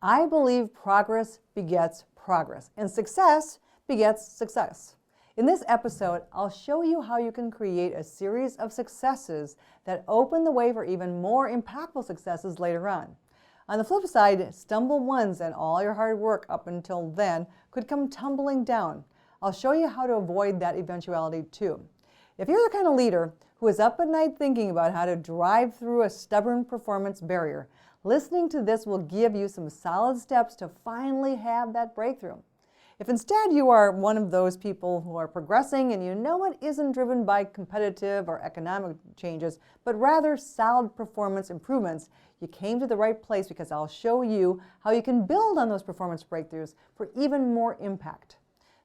I believe progress begets progress, and success begets success. In this episode, I'll show you how you can create a series of successes that open the way for even more impactful successes later on. On the flip side, stumble once and all your hard work up until then could come tumbling down. I'll show you how to avoid that eventuality too. If you're the kind of leader who is up at night thinking about how to drive through a stubborn performance barrier, listening to this will give you some solid steps to finally have that breakthrough. If instead you are one of those people who are progressing and you know it isn't driven by competitive or economic changes, but rather solid performance improvements, you came to the right place because I'll show you how you can build on those performance breakthroughs for even more impact.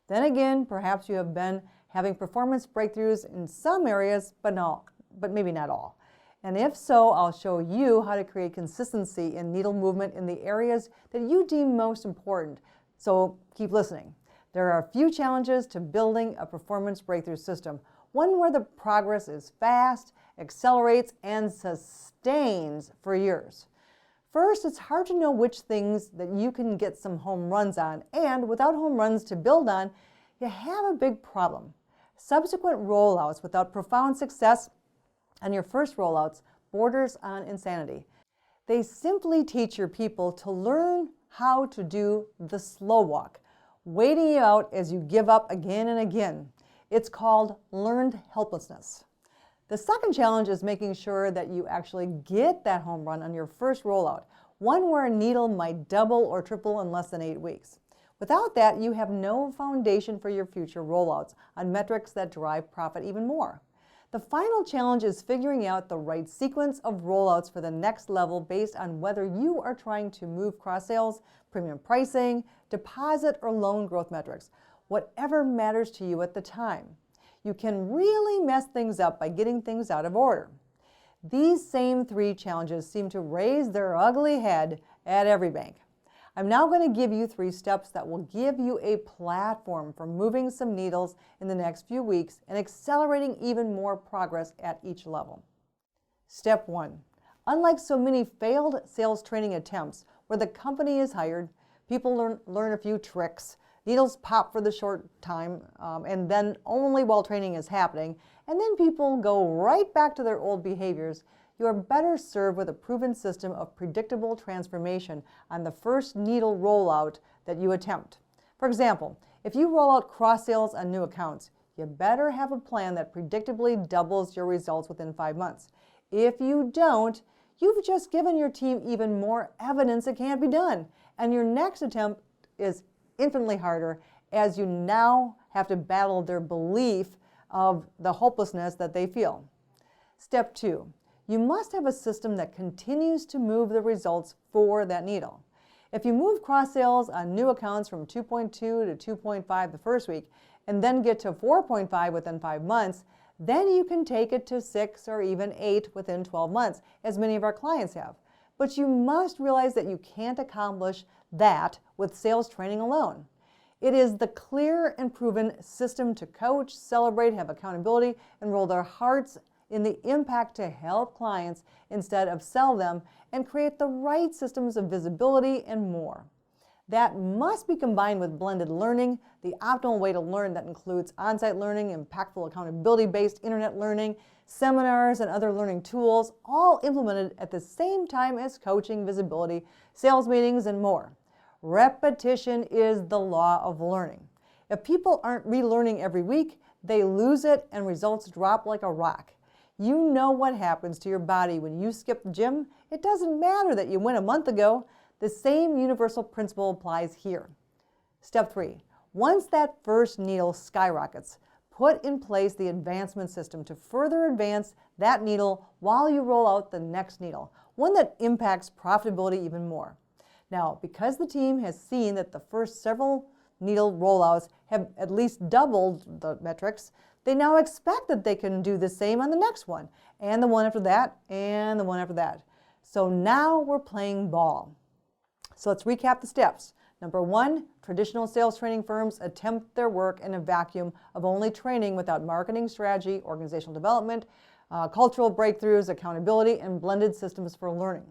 Then again, perhaps you have been having performance breakthroughs in some areas, but maybe not all. And if so, I'll show you how to create consistency in needle movement in the areas that you deem most important. So keep listening. There are a few challenges to building a performance breakthrough system, one where the progress is fast, accelerates, and sustains for years. First, it's hard to know which things that you can get some home runs on, and without home runs to build on, you have a big problem. Subsequent rollouts without profound success on your first rollouts borders on insanity. They simply teach your people to learn how to do the slow walk, waiting you out as you give up again and again. It's called learned helplessness. The second challenge is making sure that you actually get that home run on your first rollout, one where a needle might double or triple in less than 8 weeks. Without that, you have no foundation for your future rollouts on metrics that drive profit even more. The final challenge is figuring out the right sequence of rollouts for the next level based on whether you are trying to move cross-sales, premium pricing, deposit, or loan growth metrics, whatever matters to you at the time. You can really mess things up by getting things out of order. These same three challenges seem to raise their ugly head at every bank. I'm now going to give you 3 steps that will give you a platform for moving some needles in the next few weeks and accelerating even more progress at each level. Step 1. Unlike so many failed sales training attempts where the company is hired, people learn a few tricks, needles pop for the short time, and then only while training is happening, and then people go right back to their old behaviors, you are better served with a proven system of predictable transformation on the first needle rollout that you attempt. For example, if you roll out cross-sales on new accounts, you better have a plan that predictably doubles your results within 5 months. If you don't, you've just given your team even more evidence it can't be done, and your next attempt is infinitely harder as you now have to battle their belief of the hopelessness that they feel. Step 2. You must have a system that continues to move the results for that needle. If you move cross-sales on new accounts from 2.2 to 2.5 the first week and then get to 4.5 within 5 months, then you can take it to 6 or even 8 within 12 months, as many of our clients have. But you must realize that you can't accomplish that with sales training alone. It is the clear and proven system to coach, celebrate, have accountability, and roll their hearts in the impact to help clients instead of sell them and create the right systems of visibility and more. That must be combined with blended learning, the optimal way to learn that includes on-site learning, impactful accountability-based internet learning, seminars, and other learning tools, all implemented at the same time as coaching, visibility, sales meetings, and more. Repetition is the law of learning. If people aren't relearning every week, they lose it and results drop like a rock. You know what happens to your body when you skip the gym. It doesn't matter that you went a month ago. The same universal principle applies here. Step 3. Once that first needle skyrockets, put in place the advancement system to further advance that needle while you roll out the next needle, one that impacts profitability even more. Now, because the team has seen that the first several needle rollouts have at least doubled the metrics, they now expect that they can do the same on the next one, and the one after that, and the one after that. So now we're playing ball. So let's recap the steps. Number 1, traditional sales training firms attempt their work in a vacuum of only training without marketing strategy, organizational development, cultural breakthroughs, accountability, and blended systems for learning.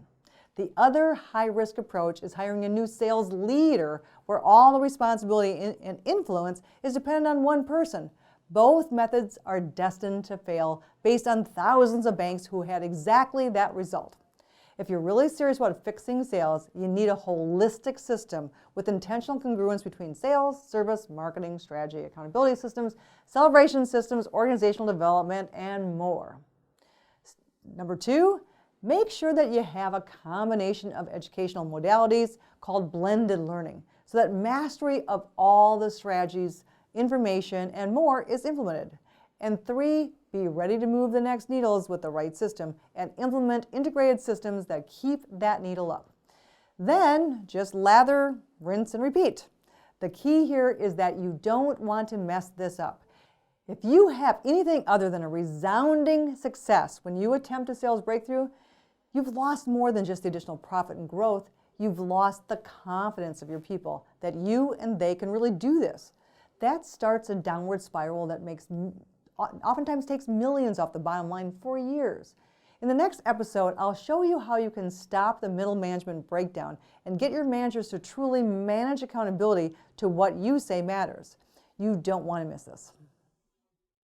The other high-risk approach is hiring a new sales leader where all the responsibility and influence is dependent on one person. Both methods are destined to fail based on thousands of banks who had exactly that result. If you're really serious about fixing sales, you need a holistic system with intentional congruence between sales, service, marketing, strategy, accountability systems, celebration systems, organizational development, and more. Number 2, make sure that you have a combination of educational modalities called blended learning so that mastery of all the strategies, information, and more is implemented. And 3, be ready to move the next needles with the right system and implement integrated systems that keep that needle up. Then just lather, rinse, and repeat. The key here is that you don't want to mess this up. If you have anything other than a resounding success when you attempt a sales breakthrough, you've lost more than just the additional profit and growth. You've lost the confidence of your people that you and they can really do this. That starts a downward spiral that oftentimes takes millions off the bottom line for years. In the next episode, I'll show you how you can stop the middle management breakdown and get your managers to truly manage accountability to what you say matters. You don't want to miss this.